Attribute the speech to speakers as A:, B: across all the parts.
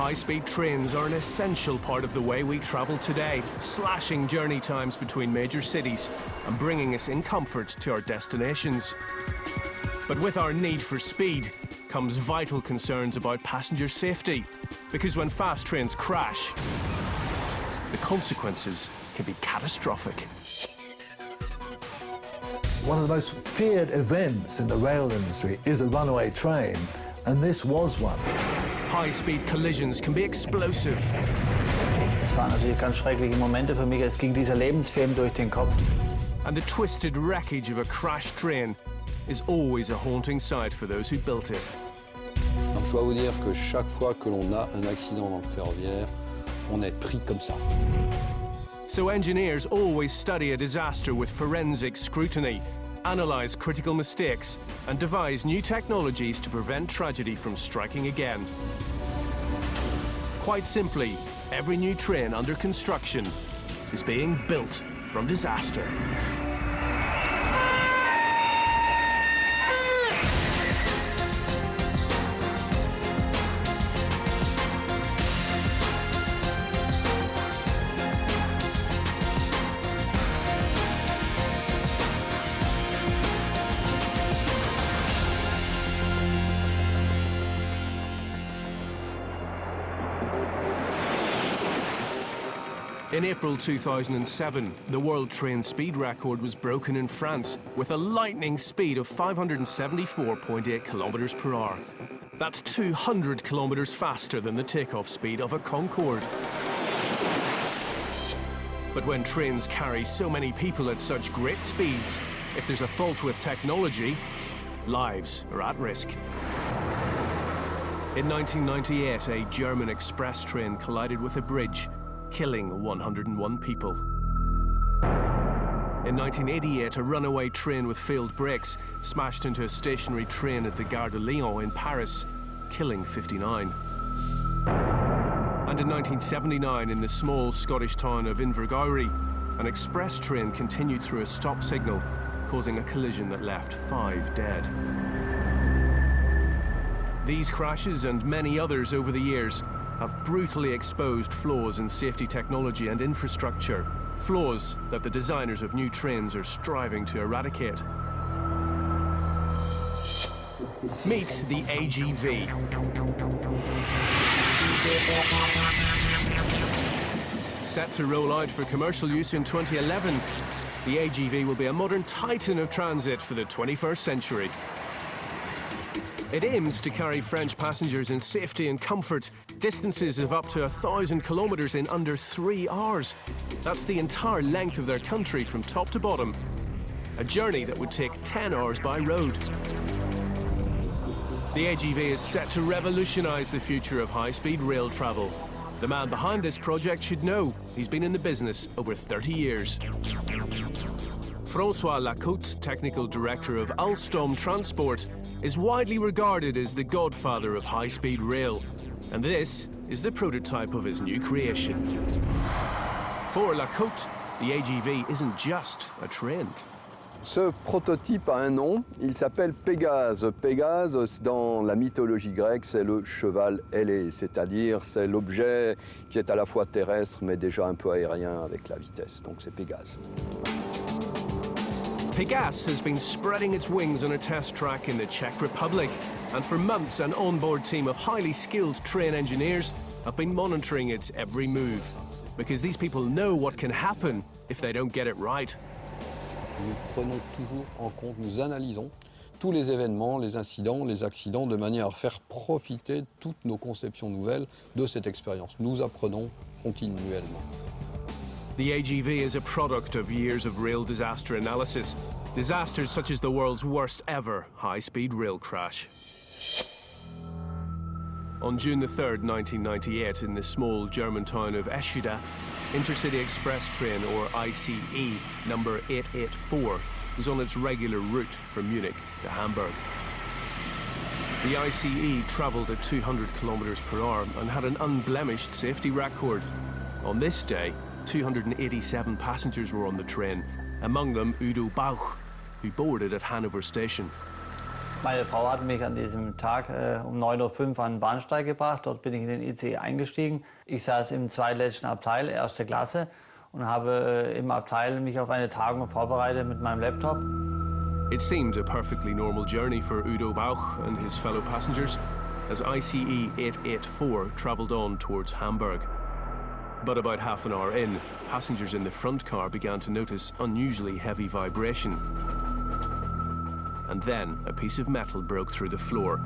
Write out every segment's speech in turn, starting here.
A: High-speed trains are an essential part of the way we travel today, slashing journey times between major cities and bringing us in comfort to our destinations. But with our need for speed comes vital concerns about passenger safety, because when fast trains crash, the consequences can be catastrophic.
B: One of the most feared events in the rail industry is a runaway train, and this was one.
A: High-speed collisions can be explosive.
C: Es waren natürlich ganz schreckliche Momente für mich. Es ging dieser Lebensfilm durch den Kopf.
A: And the twisted wreckage of a crashed train is always a haunting sight for those who built it.
D: Donc je dois vous dire que chaque fois que l'on a un accident dans le ferroviaire, on est pris comme ça.
A: So engineers always study a disaster with forensic scrutiny, analyse critical mistakes, and devise new technologies to prevent tragedy from striking again. Quite simply, every new train under construction is being built from disaster. In April 2007, the world train speed record was broken in France with a lightning speed of 574.8 kilometers per hour. That's 200 kilometers faster than the takeoff speed of a Concorde. But when trains carry so many people at such great speeds, if there's a fault with technology, lives are at risk. In 1998, a German express train collided with a bridge, killing 101 people. In 1988, a runaway train with failed brakes smashed into a stationary train at the Gare de Lyon in Paris, killing 59. And in 1979, in the small Scottish town of Invergowrie, an express train continued through a stop signal, causing a collision that left 5 dead. These crashes and many others over the years have brutally exposed flaws in safety technology and infrastructure, flaws that the designers of new trains are striving to eradicate. Meet the AGV. Set to roll out for commercial use in 2011, the AGV will be a modern titan of transit for the 21st century. It aims to carry French passengers in safety and comfort, distances of up to 1,000 kilometers in under 3 hours. That's the entire length of their country from top to bottom. A journey that would take 10 hours by road. The AGV is set to revolutionize the future of high-speed rail travel. The man behind this project should know. He's been in the business over 30 years. François Lacote, technical director of Alstom Transport, is widely regarded as the godfather of high-speed rail. And this is the prototype of his new creation. For Lacote, the AGV isn't just a train.
D: Ce prototype a un nom, il s'appelle Pégase. Pégase, dans la mythologie grecque, c'est le cheval ailé, c'est-à-dire c'est l'objet qui est à la fois terrestre mais déjà un peu aérien avec la vitesse. Donc c'est Pégase.
A: Pégase has been spreading its wings on a test track in the Czech Republic, and for months an onboard team of highly skilled train engineers have been monitoring its every move, because these people know what can happen if they don't get it right.
D: Nous prenons toujours en compte, nous analysons tous les événements, les incidents, les accidents, de manière à faire profiter toutes nos conceptions nouvelles de cette expérience. Nous apprenons continuellement.
A: The AGV is a product of years of rail disaster analysis, disasters such as the world's worst ever high-speed rail crash. On June the 3rd, 1998, in the small German town of Eschede, Intercity Express train, or ICE, number 884, was on its regular route from Munich to Hamburg. The ICE travelled at 200 kilometers per hour and had an unblemished safety record. On this day, 287 passengers were on the train, among them Udo Bauch, who boarded at Hanover Station.
C: Meine Frau hat mich an diesem Tag um 9:05 Uhr an den Bahnsteig gebracht. Dort bin ich in den ICE eingestiegen. Ich saß im zweitletzten Abteil, erste Klasse, und habe im Abteil mich auf eine Tagung vorbereitet mit meinem Laptop.
A: It seemed a perfectly normal journey for Udo Bauch and his fellow passengers as ICE 884 travelled on towards Hamburg. But about half an hour in, passengers in the front car began to notice unusually heavy vibration. And then a piece of metal broke through the floor.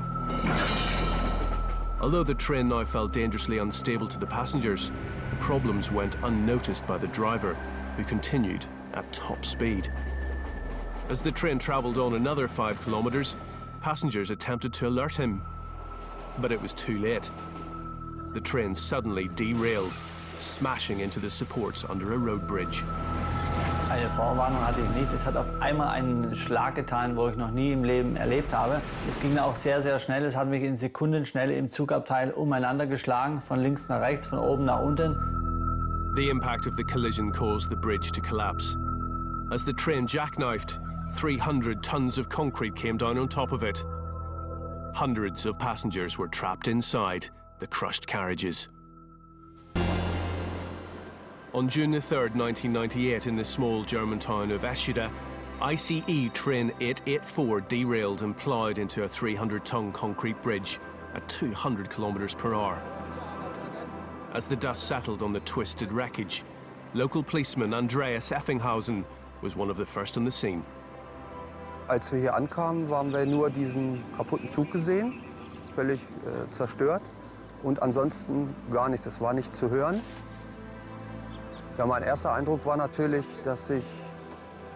A: Although the train now felt dangerously unstable to the passengers, the problems went unnoticed by the driver, who continued at top speed. As the train travelled on another 5 kilometres, passengers attempted to alert him. But it was too late. The train suddenly derailed, smashing into the supports under a road bridge.
C: Eine Vorwarnung hatte ich nicht. Es hat auf einmal einen Schlag getan, wo ich noch nie im Leben erlebt habe. Es ging auch sehr, sehr schnell. Es hat mich in Sekundenschnelle im Zugabteil umeinander geschlagen, von links nach rechts, von oben nach unten.
A: The impact of the collision caused the bridge to collapse. As the train jackknifed, 300 tons of concrete came down on top of it. Hundreds of passengers were trapped inside the crushed carriages. On June 3rd, 1998, in the small German town of Eschede, ICE train 884 derailed and ploughed into a 300-ton concrete bridge at 200 kilometers per hour. As the dust settled on the twisted wreckage, local policeman Andreas Effinghausen was one of the first on the scene.
E: Als wir hier ankamen, haben wir nur diesen kaputten Zug gesehen, völlig zerstört. Und ansonsten gar nichts, es war nichts zu hören. Ja, mein erster Eindruck war natürlich, dass sich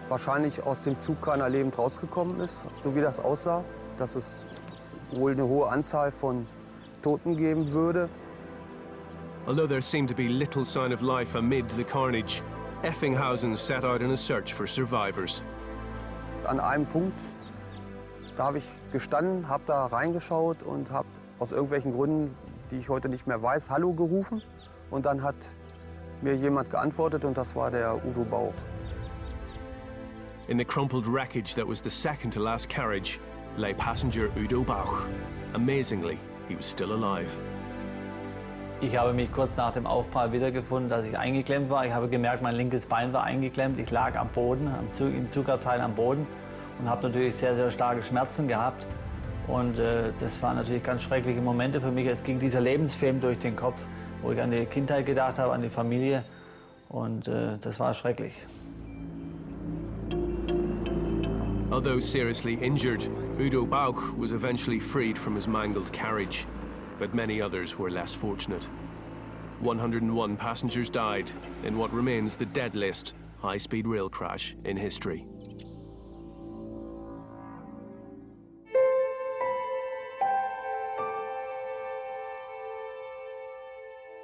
E: wahrscheinlich aus dem Zug keiner lebend rausgekommen ist, so wie das aussah. Dass es wohl eine hohe Anzahl von Toten geben würde.
A: Although there seemed to be little sign of life amid the carnage, Effinghausen set out in a search for survivors.
E: An einem Punkt, da habe ich gestanden, habe da reingeschaut und habe aus irgendwelchen Gründen, die ich heute nicht mehr weiß, Hallo gerufen. Und dann hat mir jemand geantwortet und das war der Udo Bauch.
A: In the crumpled wreckage that was the second to last carriage lay passenger Udo Bauch. Amazingly, he was still alive.
C: Ich habe mich kurz nach dem Aufprall wiedergefunden, dass ich eingeklemmt war. Ich habe gemerkt, mein linkes Bein war eingeklemmt. Ich lag am Boden, im Zugabteil am Boden und habe natürlich sehr, sehr starke Schmerzen gehabt. Und das waren natürlich ganz schreckliche Momente für mich. Es ging dieser Lebensfilm durch den Kopf, wo ich an die Kindheit gedacht habe, an die Familie. Und das war schrecklich.
A: Although seriously injured, Udo Bauch was eventually freed from his mangled carriage. But many others were less fortunate. 101 passengers died in what remains the deadliest high-speed rail crash in history.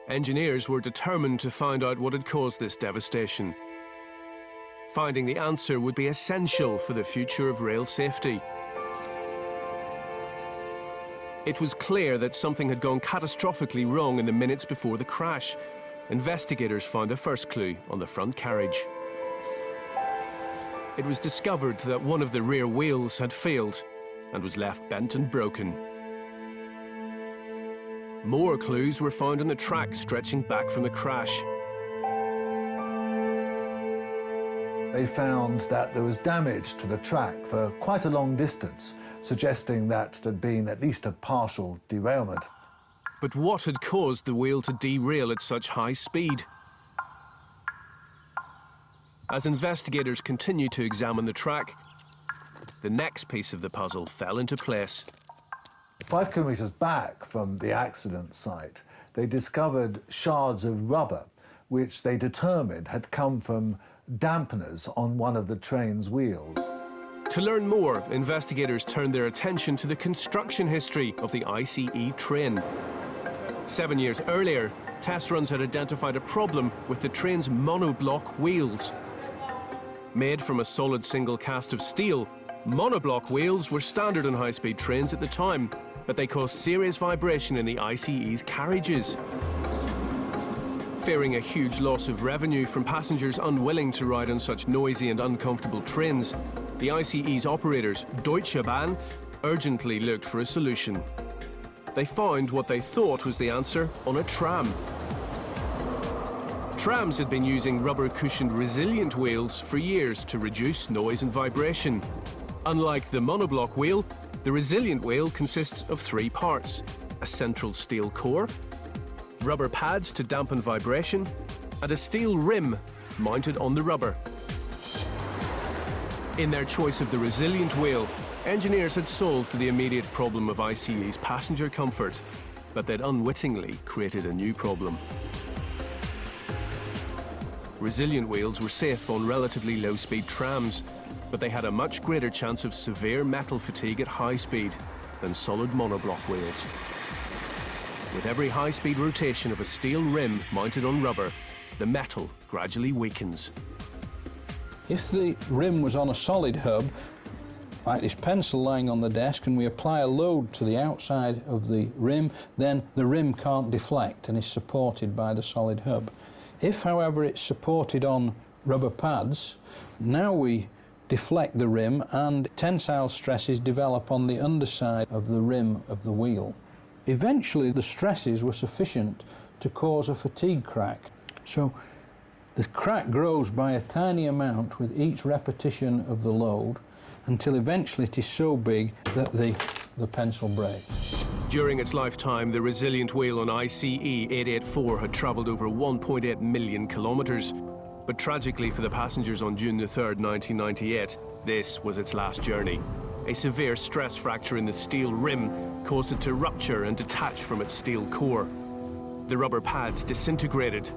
A: Engineers were determined to find out what had caused this devastation. Finding the answer would be essential for the future of rail safety. It was clear that something had gone catastrophically wrong in the minutes before the crash. Investigators found the first clue on the front carriage. It was discovered that one of the rear wheels had failed and was left bent and broken. More clues were found on the track stretching back from the crash.
B: They found that there was damage to the track for quite a long distance, suggesting that there'd been at least a partial derailment.
A: But what had caused the wheel to derail at such high speed? As investigators continued to examine the track, the next piece of the puzzle fell into place.
B: 5 kilometres back from the accident site, they discovered shards of rubber, which they determined had come from dampeners on one of the train's wheels.
A: To learn more, investigators turned their attention to the construction history of the ICE train. 7 years earlier, test runs had identified a problem with the train's monoblock wheels. Made from a solid single cast of steel, monoblock wheels were standard on high-speed trains at the time, but they caused serious vibration in the ICE's carriages. Fearing a huge loss of revenue from passengers unwilling to ride on such noisy and uncomfortable trains, the ICE's operators, Deutsche Bahn, urgently looked for a solution. They found what they thought was the answer on a tram. Trams had been using rubber-cushioned resilient wheels for years to reduce noise and vibration. Unlike the monoblock wheel, the resilient wheel consists of 3 parts: a central steel core, rubber pads to dampen vibration, and a steel rim mounted on the rubber. In their choice of the resilient wheel, engineers had solved the immediate problem of ICE's passenger comfort, but they'd unwittingly created a new problem. Resilient wheels were safe on relatively low-speed trams, but they had a much greater chance of severe metal fatigue at high speed than solid monoblock wheels. With every high-speed rotation of a steel rim mounted on rubber, the metal gradually weakens.
F: If the rim was on a solid hub, like this pencil lying on the desk, and we apply a load to the outside of the rim, then the rim can't deflect and is supported by the solid hub. If, however, it's supported on rubber pads, now we deflect the rim and tensile stresses develop on the underside of the rim of the wheel. Eventually, the stresses were sufficient to cause a fatigue crack. So the crack grows by a tiny amount with each repetition of the load until eventually it is so big that the pencil breaks.
A: During its lifetime, the resilient wheel on ICE 884 had travelled over 1.8 million kilometres. But tragically for the passengers on June the 3rd, 1998, this was its last journey. A severe stress fracture in the steel rim caused it to rupture and detach from its steel core. The rubber pads disintegrated,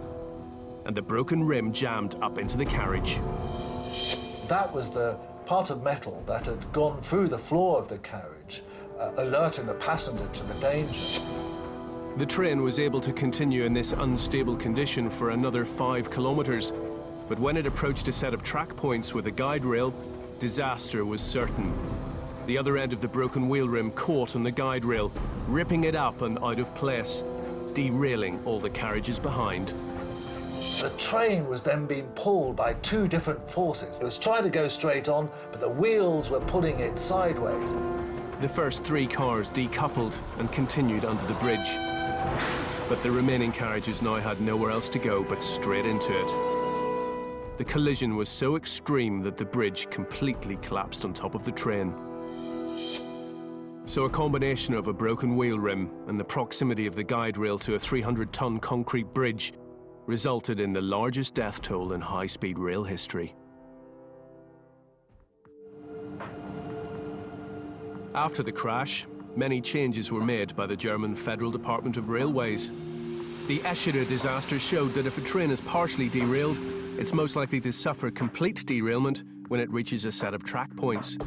A: and the broken rim jammed up into the carriage.
B: That was the part of metal that had gone through the floor of the carriage, alerting the passenger to the danger.
A: The train was able to continue in this unstable condition for another 5 kilometres, but when it approached a set of track points with a guide rail, disaster was certain. The other end of the broken wheel rim caught on the guide rail, ripping it up and out of place, derailing all the carriages behind.
B: The train was then being pulled by 2 different forces. It was trying to go straight on, but the wheels were pulling it sideways.
A: The first 3 cars decoupled and continued under the bridge. But the remaining carriages now had nowhere else to go but straight into it. The collision was so extreme that the bridge completely collapsed on top of the train. So a combination of a broken wheel rim and the proximity of the guide rail to a 300-ton concrete bridge resulted in the largest death toll in high-speed rail history. After the crash, many changes were made by the German Federal Department of Railways. The Eschede disaster showed that if a train is partially derailed, it's most likely to suffer complete derailment when it reaches a set of track points.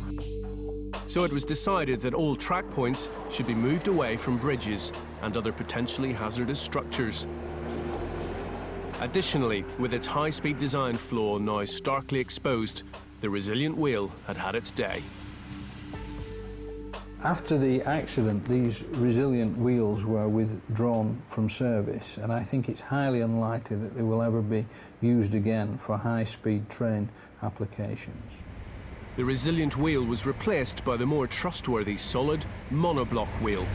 A: So it was decided that all track points should be moved away from bridges and other potentially hazardous structures. Additionally, with its high-speed design flaw now starkly exposed, the resilient wheel had had its day.
F: After the accident, these resilient wheels were withdrawn from service, and I think it's highly unlikely that they will ever be used again for high-speed train applications.
A: The resilient wheel was replaced by the more trustworthy solid monoblock wheel.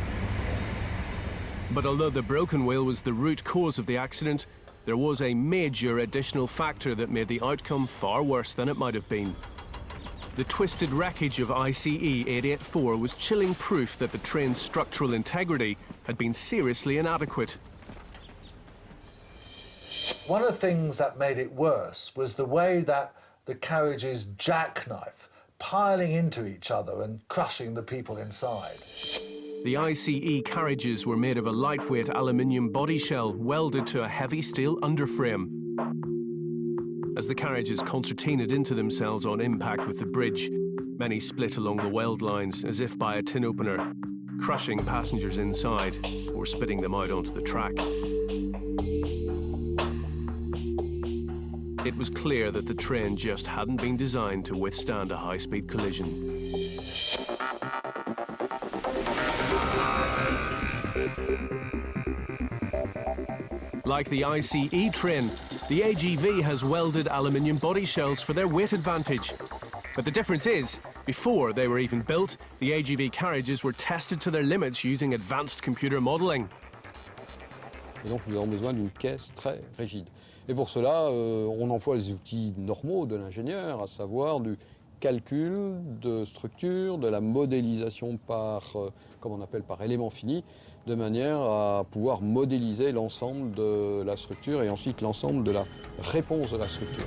A: But although the broken wheel was the root cause of the accident, there was a major additional factor that made the outcome far worse than it might have been. The twisted wreckage of ICE 884 was chilling proof that the train's structural integrity had been seriously inadequate.
B: One of the things that made it worse was the way that the carriages jackknife, piling into each other and crushing the people inside.
A: The ICE carriages were made of a lightweight aluminium body shell welded to a heavy steel underframe. As the carriages concertinaed into themselves on impact with the bridge, many split along the weld lines as if by a tin opener, crushing passengers inside or spitting them out onto the track. It was clear that the train just hadn't been designed to withstand a high-speed collision. Like the ICE train, the AGV has welded aluminium body shells for their weight advantage. But the difference is, Before they were even built, the AGV carriages were tested to their limits using advanced computer modelling.
D: Et donc nous avons besoin d'une caisse très rigide. Et pour cela, on emploie les outils normaux de l'ingénieur, à savoir du calcul de structure, de la modélisation par, comme on appelle, par élément fini, de manière à pouvoir modéliser l'ensemble de la structure et ensuite l'ensemble de la réponse de la structure.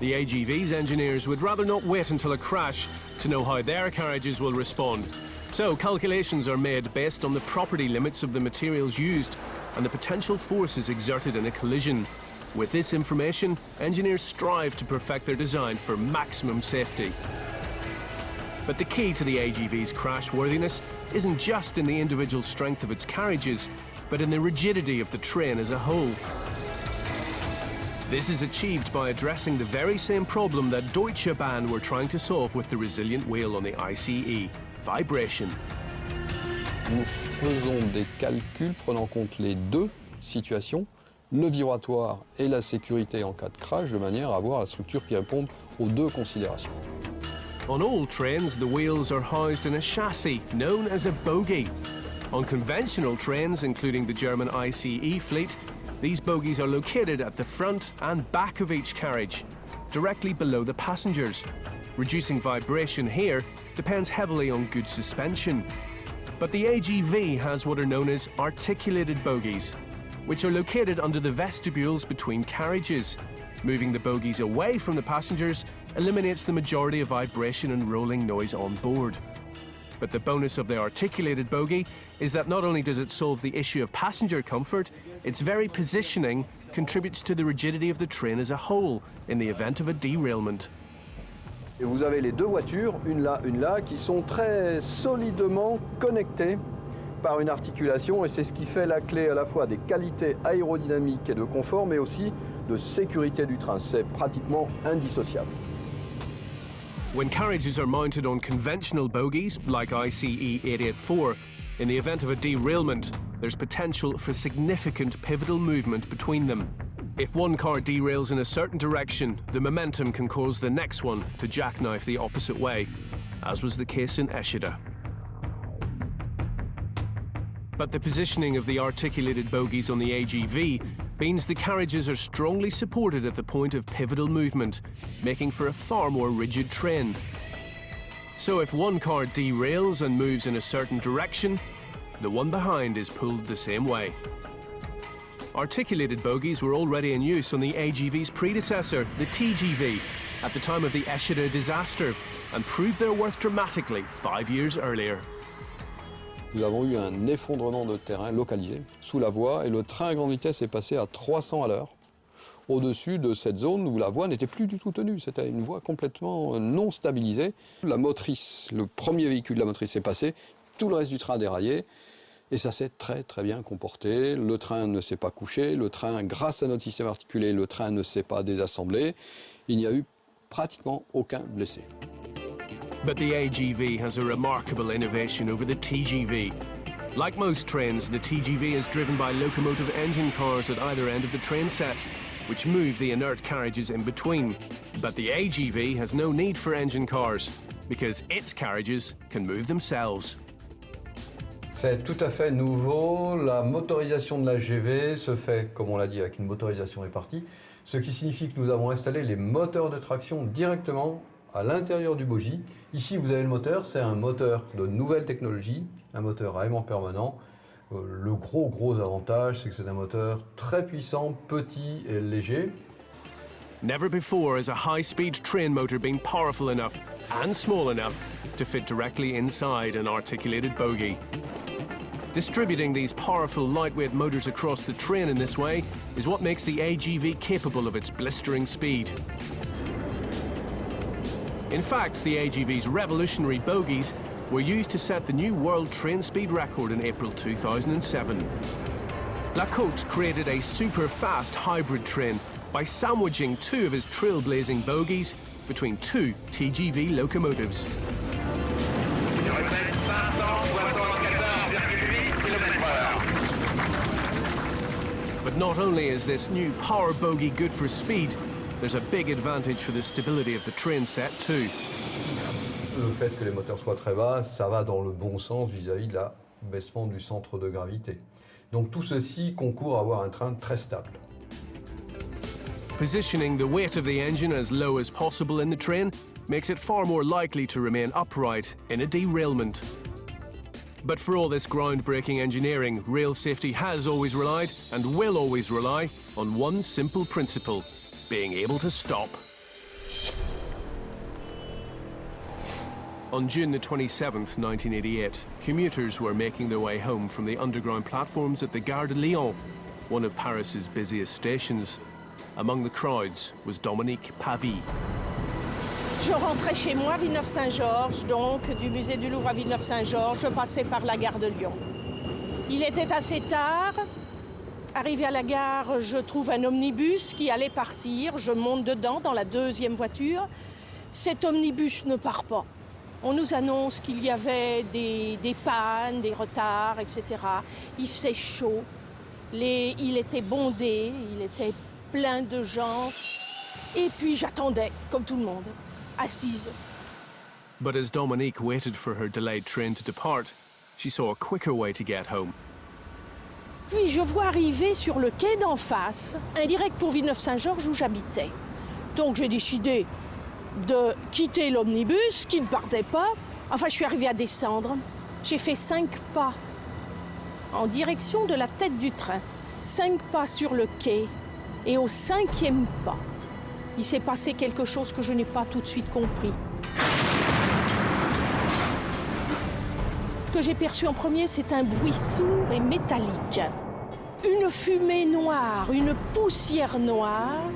A: The AGV's engineers would rather not wait until a crash to know how their carriages will respond. So calculations are made based on the property limits of the materials used and the potential forces exerted in a collision. With this information, engineers strive to perfect their design for maximum safety. But the key to the AGV's crashworthiness isn't just in the individual strength of its carriages, but in the rigidity of the train as a whole. This is achieved by addressing the very same problem that Deutsche Bahn were trying to solve with the resilient wheel on the ICE, vibration.
D: Nous faisons des calculs prenant en compte les deux situations, le vibratoire et la sécurité en cas de crash, de manière à avoir la structure qui réponde aux deux considérations.
A: On all trains, the wheels are housed in a chassis known as a bogie. On conventional trains, including the German ICE fleet, these bogies are located at the front and back of each carriage, directly below the passengers. Reducing vibration here depends heavily on good suspension. But the AGV has what are known as articulated bogies, which are located under the vestibules between carriages. Moving the bogies away from the passengers eliminates the majority of vibration and rolling noise on board. But the bonus of the articulated bogie is that not only does it solve the issue of passenger comfort, its very positioning contributes to the rigidity of the train as a whole in the event of a derailment.
D: Et vous avez les deux voitures, une là, qui sont très solidement connectées par une articulation, et c'est ce qui fait la clé à la fois des qualités aérodynamiques et de confort, mais aussi de sécurité du train. C'est pratiquement indissociable.
A: When carriages are mounted on conventional bogies, like ICE 884, in the event of a derailment, there's potential for significant pivotal movement between them. If one car derails in a certain direction, the momentum can cause the next one to jackknife the opposite way, as was the case in Eschede. But the positioning of the articulated bogies on the AGV means the carriages are strongly supported at the point of pivotal movement, making for a far more rigid train. So if one car derails and moves in a certain direction, the one behind is pulled the same way. Articulated bogies were already in use on the AGV's predecessor, the TGV, at the time of the Eschede disaster, and proved their worth dramatically 5 years earlier.
D: Nous avons eu un effondrement de terrain localisé sous la voie et le train à grande vitesse est passé à 300 à l'heure au-dessus de cette zone où la voie n'était plus du tout tenue. C'était une voie complètement non stabilisée. La motrice, le premier véhicule de la motrice est passé, tout le reste du train a déraillé et ça s'est très très bien comporté. Le train ne s'est pas couché, le train, grâce à notre système articulé, le train ne s'est pas désassemblé. Il n'y a eu pratiquement aucun blessé.
A: But the AGV has a remarkable innovation over the TGV. Like most trains, the TGV is driven by locomotive engine cars at either end of the train set, which move the inert carriages in between. But the AGV has no need for engine cars, because its carriages can move themselves.
D: C'est tout à fait nouveau. La motorisation de la GV se fait, comme on l'a dit, avec une motorisation répartie, ce qui signifie que nous avons installé les moteurs de traction directement à l'intérieur du bogie. Ici, vous avez le moteur, c'est un moteur de nouvelle technologie, un moteur à aimant permanent. Le gros avantage, c'est que c'est un moteur très puissant, petit et léger.
A: Never before has a high-speed train motor been powerful enough and small enough to fit directly inside an articulated bogie. Distributing these powerful lightweight motors across the train in this way is what makes the AGV capable of its blistering speed. In fact, the AGV's revolutionary bogies were used to set the new world train speed record in April 2007. Lacote created a super-fast hybrid train by sandwiching two of his trailblazing bogies between two TGV locomotives. But not only is this new power bogie good for speed, there's a big advantage for the stability of the train set too.
D: fait que les moteurs soient très bas, ça va dans le bon sens vis-à-vis de l'abaissement du centre de gravité. Donc tout ceci concourt à avoir un train très stable.
A: Positioning the weight of the engine as low as possible in the train makes it far more likely to remain upright in a derailment. But for all this groundbreaking engineering, rail safety has always relied, and will always rely, on one simple principle: being able to stop. On June the 27th, 1988, commuters were making their way home from the underground platforms at the Gare de Lyon, one of Paris's busiest stations. Among the crowds was Dominique Pavie.
G: Je rentrais chez moi, Villeneuve-Saint-Georges, donc du musée du Louvre à Villeneuve-Saint-Georges, je passais par la gare de Lyon. Il était assez tard. Arrivé à la gare, je trouve un omnibus qui allait partir. Je monte dedans, dans la deuxième voiture. Cet omnibus ne part pas. On nous annonce qu'il y avait des pannes, des retards, etc. Il faisait chaud. Il était bondé, il était plein de gens. Et puis j'attendais, comme tout le monde, assise.
A: But as Dominique waited for her delayed train to depart, she saw a quicker way to get home.
G: Puis je vois arriver sur le quai d'en face un direct pour Villeneuve-Saint-Georges où j'habitais. Donc j'ai décidé de quitter l'omnibus qui ne partait pas. Enfin, je suis arrivée à descendre. J'ai fait 5 pas en direction de la tête du train. 5 pas sur le quai. Et au 5e pas, il s'est passé quelque chose que je n'ai pas tout de suite compris. Ce que j'ai perçu en premier, c'est un bruit sourd et métallique. Une fumée noire, une poussière noire.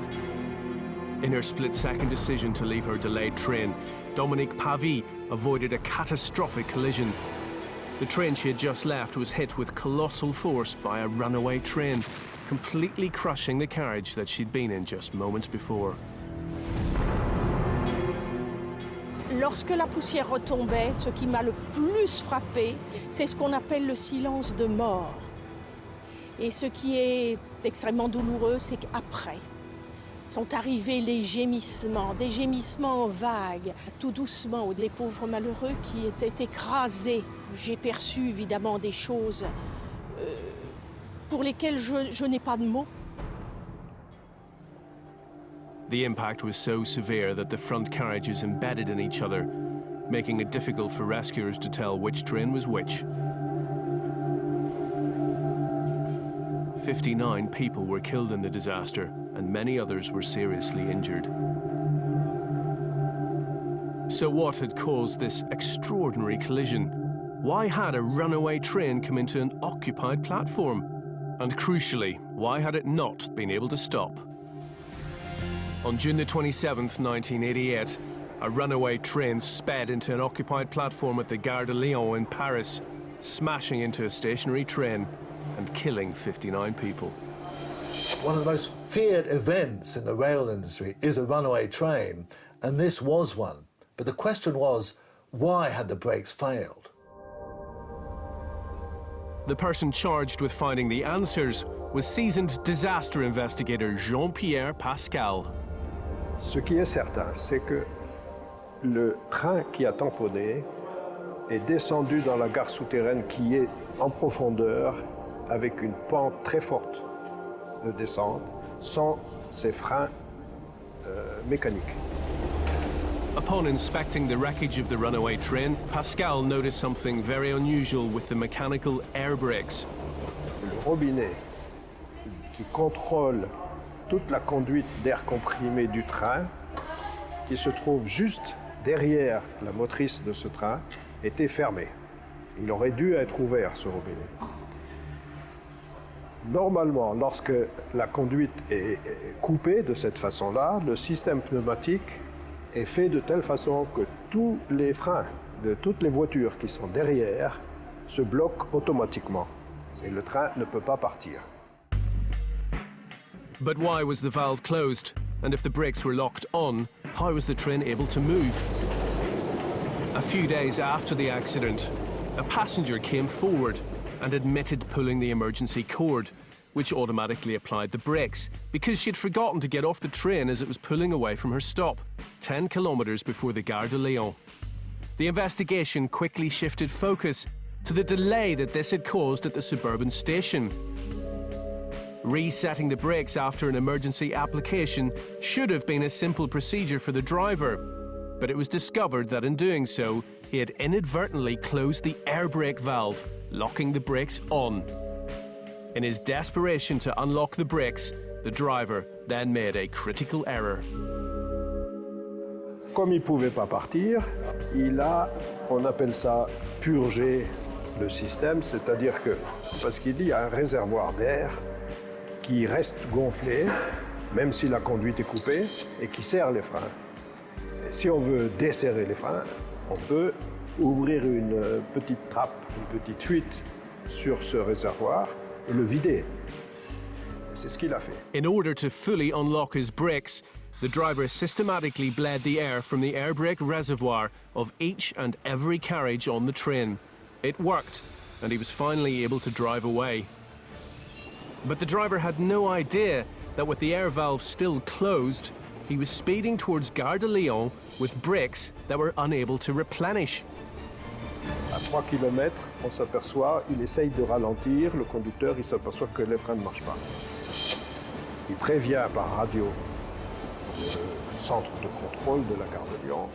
A: In her split-second decision to leave her delayed train, Dominique Pavie avoided a catastrophic collision. The train she had just left was hit with colossal force by a runaway train, completely crushing the carriage that she'd been in just moments before.
G: Lorsque la poussière retombait, ce qui m'a le plus frappé, c'est ce qu'on appelle le silence de mort. Et ce qui est extrêmement douloureux, c'est qu'après sont arrivés les gémissements, des gémissements vagues, tout doucement, des pauvres malheureux qui étaient écrasés. J'ai perçu évidemment des choses pour lesquelles je n'ai pas de mots.
A: The impact was so severe that the front carriages embedded in each other, making it difficult for rescuers to tell which train was which. 59 people were killed in the disaster, and many others were seriously injured. So what had caused this extraordinary collision? Why had a runaway train come into an occupied platform? And crucially, why had it not been able to stop? On June the 27th, 1988, a runaway train sped into an occupied platform at the Gare de Lyon in Paris, smashing into a stationary train and killing 59 people.
B: One of the most feared events in the rail industry is a runaway train, and this was one. But the question was, why had the brakes failed?
A: The person charged with finding the answers was seasoned disaster investigator Jean-Pierre Pascal.
H: Ce qui est certain, c'est que le train qui a tamponné est descendu dans la gare souterraine qui est en profondeur avec une pente très forte de descente sans ses freins mécaniques.
A: Upon inspecting the wreckage of the runaway train, Pascal noticed something very unusual with the mechanical air brakes.
H: Le robinet qui contrôle toute la conduite d'air comprimé du train, qui se trouve juste derrière la motrice de ce train, était fermé. Il aurait dû être ouvert, ce robinet. Normalement, lorsque la conduite est coupée de cette façon-là, le système pneumatique est fait de telle façon que tous les freins de toutes les voitures qui sont derrière se bloquent automatiquement. Et le train ne peut pas partir.
A: But why was the valve closed? And if the brakes were locked on, how was the train able to move? A few days after the accident, a passenger came forward and admitted pulling the emergency cord, which automatically applied the brakes, because she'd forgotten to get off the train as it was pulling away from her stop, 10 kilometres before the Gare de Lyon. the investigation quickly shifted focus to the delay that this had caused at the suburban station. Resetting the brakes after an emergency application should have been a simple procedure for the driver, but it was discovered that in doing so, he had inadvertently closed the air brake valve, locking the brakes on. In his desperation to unlock the brakes, the driver then made a critical error.
H: Comme il ne pouvait pas partir, il a, on appelle ça, purgé le système, c'est-à-dire que, parce qu'il y a un réservoir d'air qui reste gonflé, même si la conduite est coupée, et qui serre les freins. Et si on veut desserrer les freins, on peut ouvrir une petite trappe, une petite fuite sur ce réservoir et le vider. C'est ce qu'il a fait.
A: In order to fully unlock his brakes, the driver systematically bled the air from the air brake reservoir of each and every carriage on the train. It worked, and he was finally able to drive away. But the driver had no idea that with the air valve still closed, he was speeding towards Gare de Lyon with brakes that were unable to replenish.
H: À 3 km, on s'aperçoit, il essaye de ralentir, le conducteur, il s'aperçoit que les freins ne marchent pas. Il prévient par radio le centre de contrôle de la gare de Lyon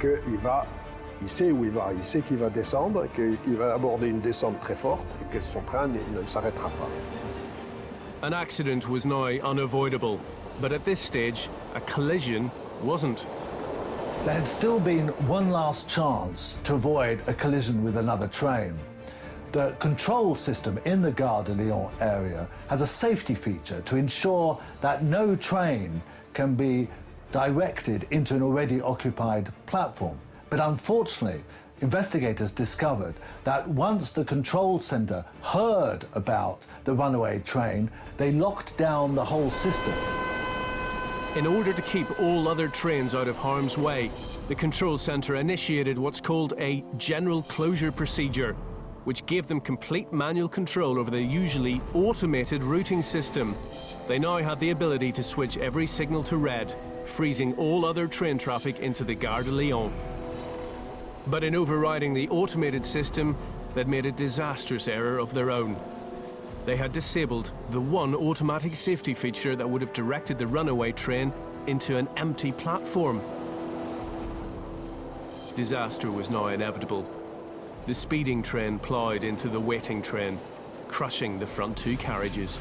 H: qu'il sait où il va, il sait qu'il va descendre, qu'il va aborder une descente très forte et que son train ne s'arrêtera pas.
A: An accident was now unavoidable, but at this stage, a collision wasn't.
B: There had still been one last chance to avoid a collision with another train. The control system in the Gare de Lyon area has a safety feature to ensure that no train can be directed into an already occupied platform. But unfortunately, investigators discovered that once the control centre heard about the runaway train, they locked down the whole system.
A: In order to keep all other trains out of harm's way, the control centre initiated what's called a general closure procedure, which gave them complete manual control over the usually automated routing system. They now had the ability to switch every signal to red, freezing all other train traffic into the Gare de Lyon. But in overriding the automated system, they'd made a disastrous error of their own. They had disabled the one automatic safety feature that would have directed the runaway train into an empty platform. Disaster was now inevitable. The speeding train ploughed into the waiting train, crushing the front two carriages.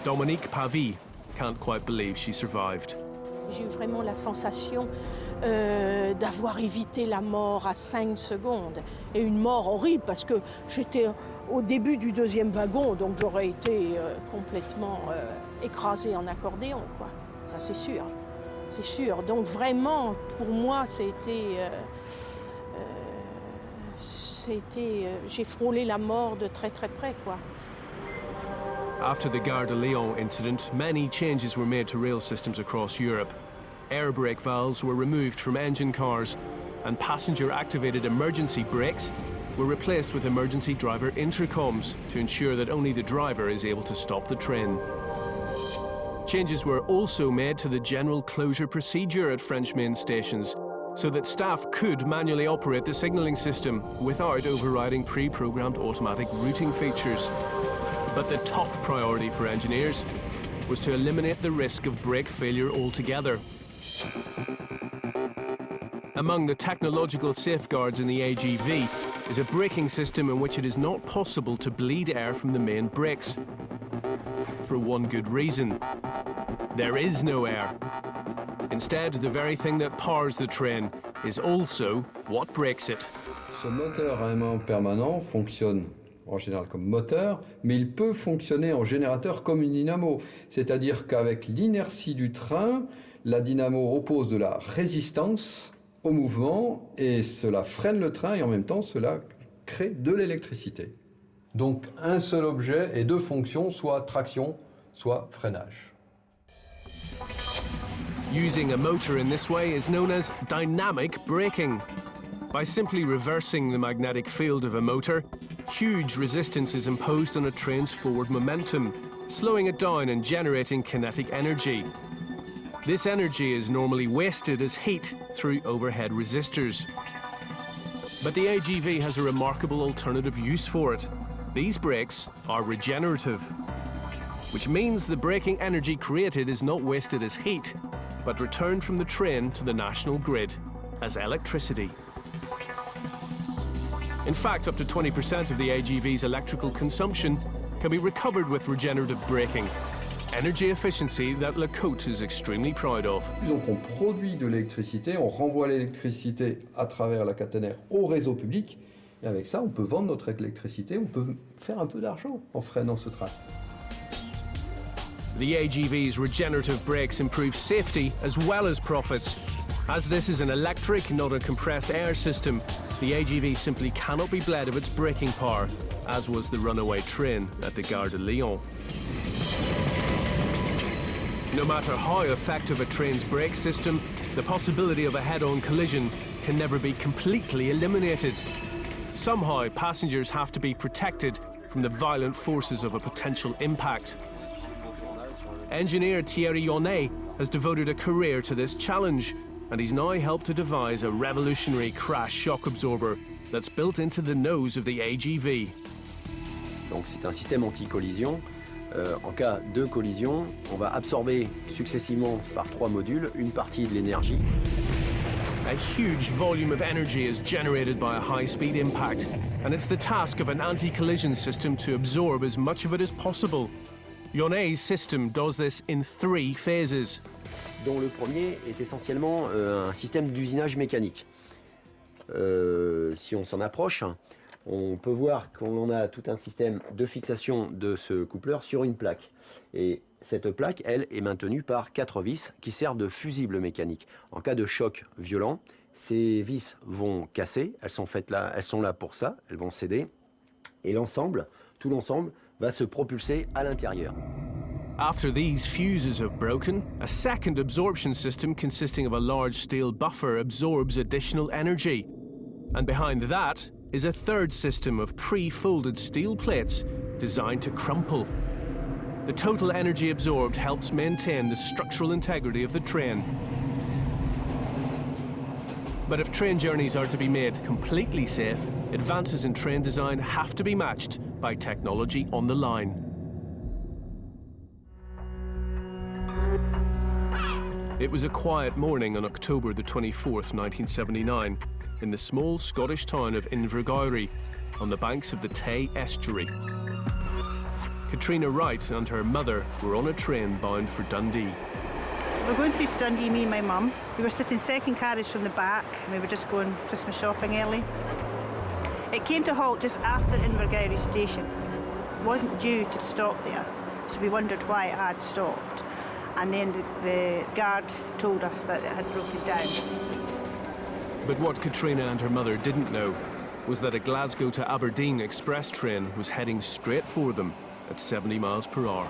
A: Dominique Pavie can't quite believe she survived.
G: J'ai eu vraiment la sensation d'avoir évité la mort à 5 secondes. Et une mort horrible parce que j'étais au début du deuxième wagon, donc j'aurais été complètement écrasée en accordéon, quoi. Ça c'est sûr, c'est sûr. Donc vraiment, pour moi, j'ai frôlé la mort de très très près, quoi.
A: After the Gare de Lyon incident, many changes were made to rail systems across Europe. Air brake valves were removed from engine cars, and passenger-activated emergency brakes were replaced with emergency driver intercoms to ensure that only the driver is able to stop the train. Changes were also made to the general closure procedure at French main stations, so that staff could manually operate the signalling system without overriding pre-programmed automatic routing features. But the top priority for engineers was to eliminate the risk of brake failure altogether. Among the technological safeguards in the AGV is a braking system in which it is not possible to bleed air from the main brakes. For one good reason: there is no air. Instead, the very thing that powers the train is also what breaks it.
D: Ce moteur à aimant permanent fonctionne en général comme moteur, mais il peut fonctionner en générateur comme une dynamo. C'est-à-dire qu'avec l'inertie du train, la dynamo oppose de la résistance au mouvement et cela freine le train et en même temps cela crée de l'électricité. Donc un seul objet et deux fonctions, soit traction, soit freinage.
A: Using a motor in this way is known as dynamic braking. By simply reversing the magnetic field of a motor, huge resistance is imposed on a train's forward momentum, slowing it down and generating kinetic energy. This energy is normally wasted as heat through overhead resistors. But the AGV has a remarkable alternative use for it. These brakes are regenerative, which means the braking energy created is not wasted as heat, but returned from the train to the national grid as electricity. In fact, up to 20% of the AGV's electrical consumption can be recovered with regenerative braking. Energy efficiency that La Côte is extremely proud of.
D: Donc on produit de l'électricité, on renvoie l'électricité à travers la caténaire au réseau public, et avec ça on peut vendre notre électricité, on peut faire un peu d'argent en freinant ce train.
A: The AGV's regenerative brakes improve safety as well as profits. As this is an electric, not a compressed air system, the AGV simply cannot be bled of its braking power, as was the runaway train at the Gare de Lyon. No matter how effective a train's brake system, the possibility of a head-on collision can never be completely eliminated. Somehow, passengers have to be protected from the violent forces of a potential impact. Engineer Thierry Yonnet has devoted a career to this challenge, and he's now helped to devise a revolutionary crash shock absorber that's built into the nose of the AGV.
I: Donc c'est un système anti-collision. En cas de collision, on va absorber successivement par 3 modules une partie de l'énergie.
A: A huge volume of energy is generated by a high-speed impact, and it's the task of an anti-collision system to absorb as much of it as possible. Yonnet's system does this in 3 phases.
I: Dont le premier est essentiellement un système d'usinage mécanique. Si on s'en approche, on peut voir qu'on a tout un système de fixation de ce coupleur sur une plaque. Et cette plaque, elle, est maintenue par 4 vis qui servent de fusibles mécaniques. En cas de choc violent, ces vis vont casser, elles sont là pour ça, elles vont céder. Et l'ensemble, tout l'ensemble, va se propulser à l'intérieur.
A: After these fuses have broken, a second absorption system consisting of a large steel buffer absorbs additional energy. And behind that is a third system of pre-folded steel plates designed to crumple. The total energy absorbed helps maintain the structural integrity of the train. But if train journeys are to be made completely safe, advances in train design have to be matched by technology on the line. It was a quiet morning on October the 24th, 1979, in the small Scottish town of Invergowrie, on the banks of the Tay estuary. Katrina Wright and her mother were on a train bound for Dundee.
J: We were going through to Dundee, me and my mum. We were sitting second carriage from the back, and we were just going Christmas shopping early. It came to halt just after Invergowrie station. It wasn't due to stop there, so we wondered why it had stopped. And then the guards told us that it had broken down.
A: But what Katrina and her mother didn't know was that a Glasgow to Aberdeen express train was heading straight for them at 70 miles per hour.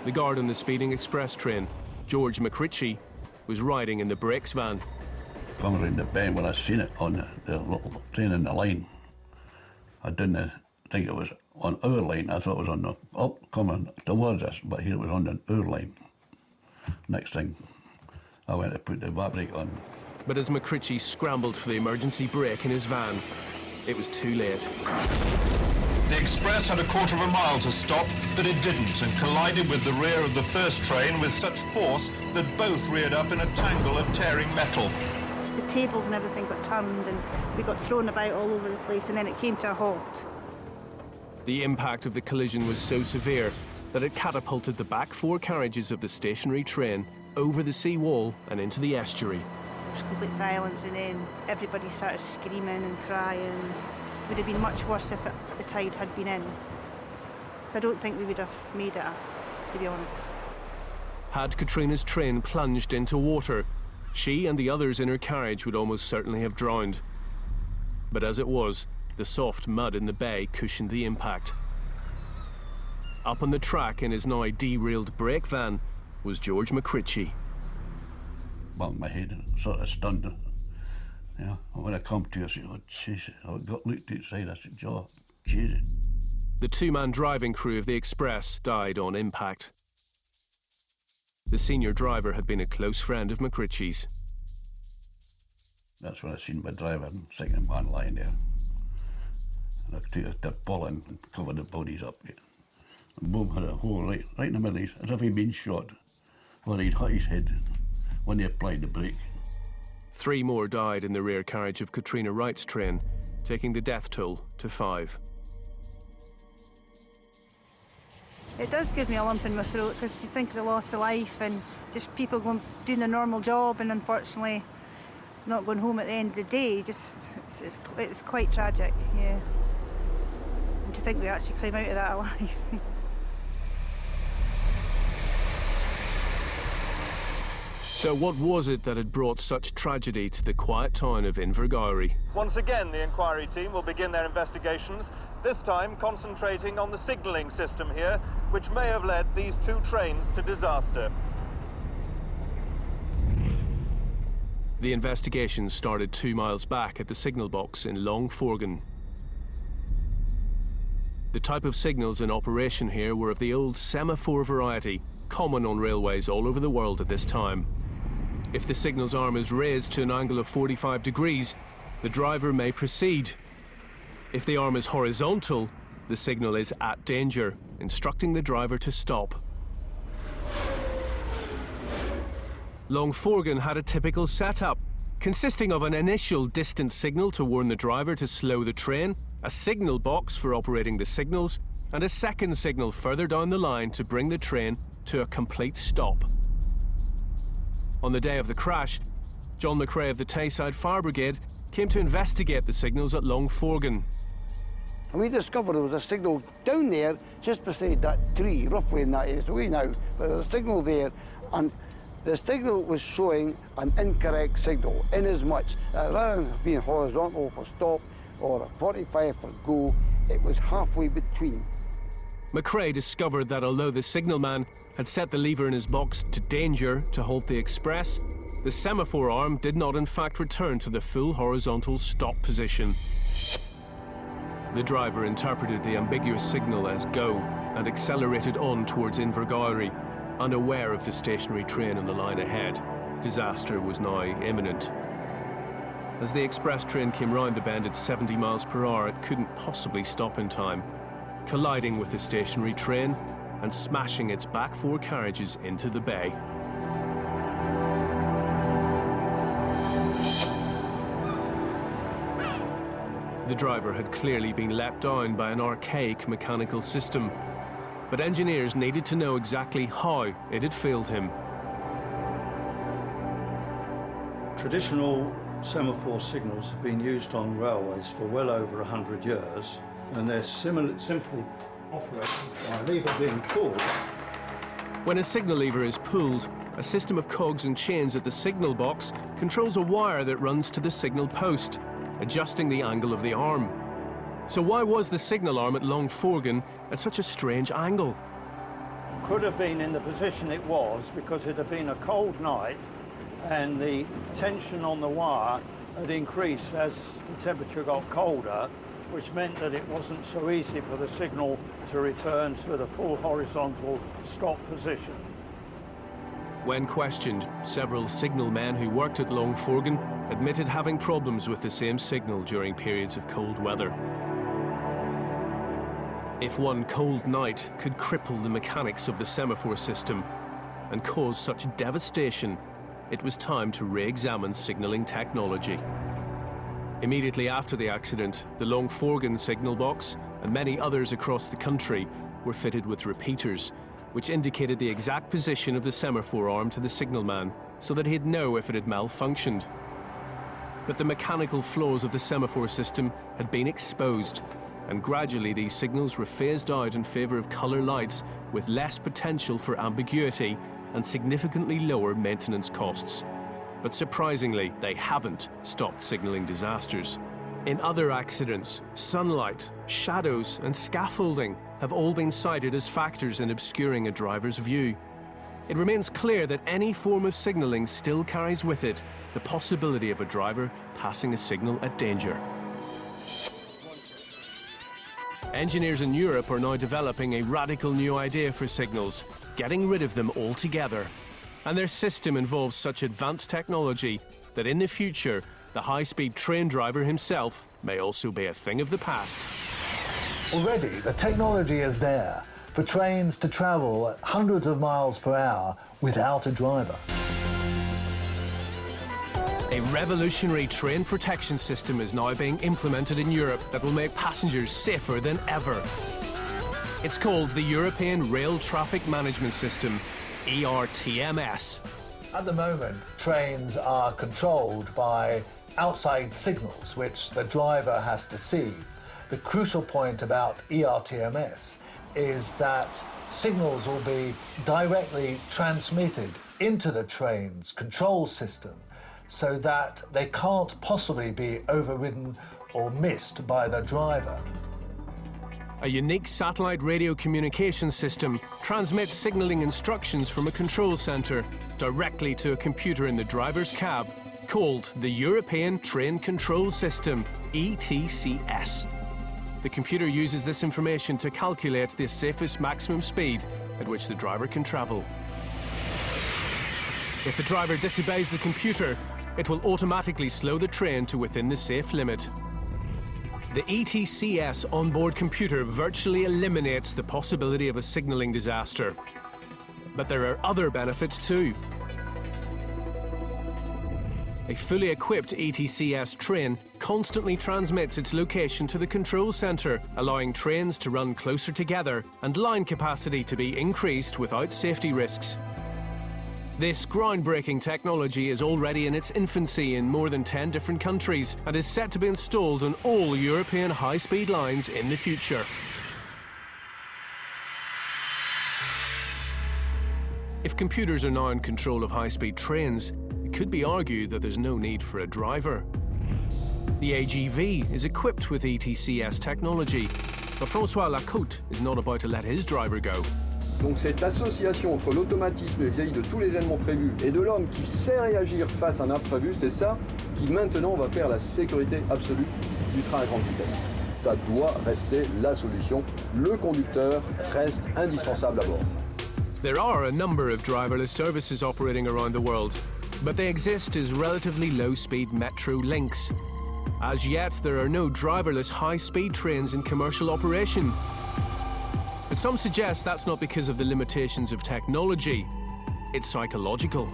A: The guard on the speeding express train, George McRitchie, was riding in the brakes van.
K: Coming around the bend when I seen it on the little train in the line, I didn't think it was on our line. I thought it was on the coming towards us, but here it was on our line. Next thing, I went to put the brake on.
A: But as McRitchie scrambled for the emergency brake in his van, it was too late.
L: The express had a quarter of a mile to stop, but it didn't, and collided with the rear of the first train with such force that both reared up in a tangle of tearing metal.
J: The tables and everything got turned, and we got thrown about all over the place, and then it came to a halt.
A: The impact of the collision was so severe that it catapulted the back 4 carriages of the stationary train over the sea wall and into the estuary.
J: There was complete silence, and then everybody started screaming and crying. It would have been much worse if the tide had been in. So I don't think we would have made it, to be honest.
A: Had Katrina's train plunged into water, she and the others in her carriage would almost certainly have drowned. But as it was, the soft mud in the bay cushioned the impact. Up on the track in his now derailed brake van was George McRitchie.
K: Banged my head and sort of stunned. You know, when I come to, I said, oh, jeez. I looked outside, I said, oh, jeez.
A: The 2-man driving crew of the express died on impact. The senior driver had been a close friend of McRitchie's.
K: That's when I seen my driver sitting in one line there. And I took the ball and covered the bodies up. And boom, had a hole right in the middle, as if he'd been shot, where he'd hit his head when he applied the brake.
A: 3 more died in the rear carriage of Katrina Wright's train, taking the death toll to 5.
J: It does give me a lump in my throat because you think of the loss of life and just people doing their normal job and unfortunately not going home at the end of the day. Just it's quite tragic, yeah. And to think we actually came out of that alive.
A: So what was it that had brought such tragedy to the quiet town of Invergowrie?
L: Once again, the inquiry team will begin their investigations, this time concentrating on the signalling system here, which may have led these 2 trains to disaster.
A: The investigation started 2 miles back at the signal box in Long Forgan. The type of signals in operation here were of the old semaphore variety, common on railways all over the world at this time. If the signal's arm is raised to an angle of 45 degrees, the driver may proceed. If the arm is horizontal, the signal is at danger, instructing the driver to stop. Long Forgan had a typical setup, consisting of an initial distance signal to warn the driver to slow the train, a signal box for operating the signals, and a second signal further down the line to bring the train to a complete stop. On the day of the crash, John McRae of the Tayside Fire Brigade came to investigate the signals at Long Forgan.
M: And we discovered there was a signal down there, just beside that tree, roughly in that area. So we know, but there was a signal there, and the signal was showing an incorrect signal, inasmuch that rather than being horizontal for stop or 45 for go, it was halfway between.
A: McRae discovered that although the signalman had set the lever in his box to danger to halt the express, the semaphore arm did not in fact return to the full horizontal stop position. The driver interpreted the ambiguous signal as go and accelerated on towards Invergowrie, unaware of the stationary train on the line ahead. Disaster was now imminent. As the express train came round the bend at 70 miles per hour, it couldn't possibly stop in time, colliding with the stationary train and smashing its back 4 carriages into the bay. The driver had clearly been let down by an archaic mechanical system, but engineers needed to know exactly how it had failed him.
N: Traditional semaphore signals have been used on railways for well over 100 years, and they're simply operated by a lever being pulled.
A: When a signal lever is pulled, a system of cogs and chains at the signal box controls a wire that runs to the signal post, adjusting the angle of the arm. So why was the signal arm at Long Forgan at such a strange angle?
N: Could have been in the position it was because it had been a cold night and the tension on the wire had increased as the temperature got colder, which meant that it wasn't so easy for the signal to return to the full horizontal stop position.
A: When questioned, several signalmen who worked at Long Forgan admitted having problems with the same signal during periods of cold weather. If one cold night could cripple the mechanics of the semaphore system and cause such devastation, it was time to re-examine signalling technology. Immediately after the accident, the Long Forgan signal box and many others across the country were fitted with repeaters, which indicated the exact position of the semaphore arm to the signalman, so that he'd know if it had malfunctioned. But the mechanical flaws of the semaphore system had been exposed, and gradually these signals were phased out in favour of colour lights with less potential for ambiguity and significantly lower maintenance costs. But surprisingly, they haven't stopped signalling disasters. In other accidents, sunlight, shadows and scaffolding have all been cited as factors in obscuring a driver's view. It remains clear that any form of signalling still carries with it the possibility of a driver passing a signal at danger. Engineers in Europe are now developing a radical new idea for signals, getting rid of them altogether. and their system involves such advanced technology that in the future, the high-speed train driver himself may also be a thing of the past.
B: Already, the technology is there for trains to travel at hundreds of miles per hour without a driver.
A: A revolutionary train protection system is now being implemented in Europe that will make passengers safer than ever. It's called the European Rail Traffic Management System, ERTMS.
B: At the moment, trains are controlled by outside signals, which the driver has to see. The crucial point about ERTMS is that signals will be directly transmitted into the train's control system so that they can't possibly be overridden or missed by the driver.
A: A unique satellite radio communication system transmits signalling instructions from a control centre directly to a computer in the driver's cab, called the European Train Control System, ETCS. The computer uses this information to calculate the safest maximum speed at which the driver can travel. If the driver disobeys the computer, it will automatically slow the train to within the safe limit. The ETCS onboard computer virtually eliminates the possibility of a signalling disaster. But there are other benefits too. A fully equipped ETCS train constantly transmits its location to the control centre, allowing trains to run closer together and line capacity to be increased without safety risks. This groundbreaking technology is already in its infancy in more than 10 different countries and is set to be installed on all European high-speed lines in the future. If computers are now in control of high-speed trains, it could be argued that there's no need for a driver. The AGV is equipped with ETCS technology, but François Lacoute is not about to let his driver go.
D: Donc cette association entre l'automatisme vis-à-vis de tous les événements prévus et de l'homme qui sait réagir face à un imprévu, c'est ça qui maintenant va faire la sécurité absolue du train à grande vitesse. Ça doit rester la solution. Le conducteur reste indispensable à bord.
A: There are a number of driverless services operating around the world, but they exist as relatively low-speed metro links. As yet, there are no driverless high-speed trains in commercial operation. But some suggest that's not because of the limitations of technology. It's psychological.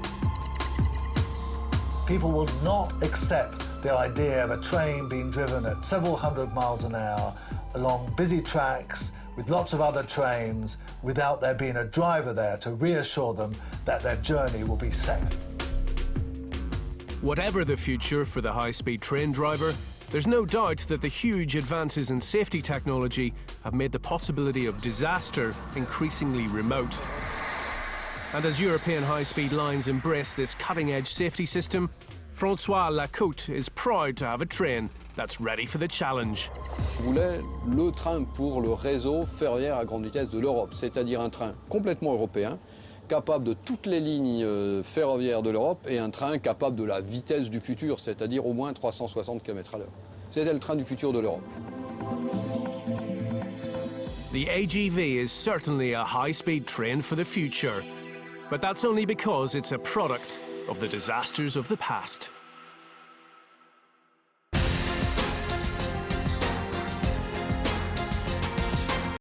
B: People will not accept the idea of a train being driven at several hundred miles an hour along busy tracks with lots of other trains without there being a driver there to reassure them that their journey will be safe.
A: Whatever the future for the high-speed train driver, there's no doubt that the huge advances in safety technology have made the possibility of disaster increasingly remote. And as European high-speed lines embrace this cutting-edge safety system, François Lacoute is proud to have a train that's ready for the challenge.
O: Je voulais le train pour le réseau ferroviaire à grande vitesse de l'Europe, c'est-à-dire un train complètement européen, capable de toutes les lignes ferroviaires de l'Europe et un train capable de la vitesse du futur, c'est-à-dire au moins 360 km/h. C'était le train du futur de l'Europe.
A: The AGV is certainly a high-speed train for the future, but that's only because it's a product of the disasters of the past.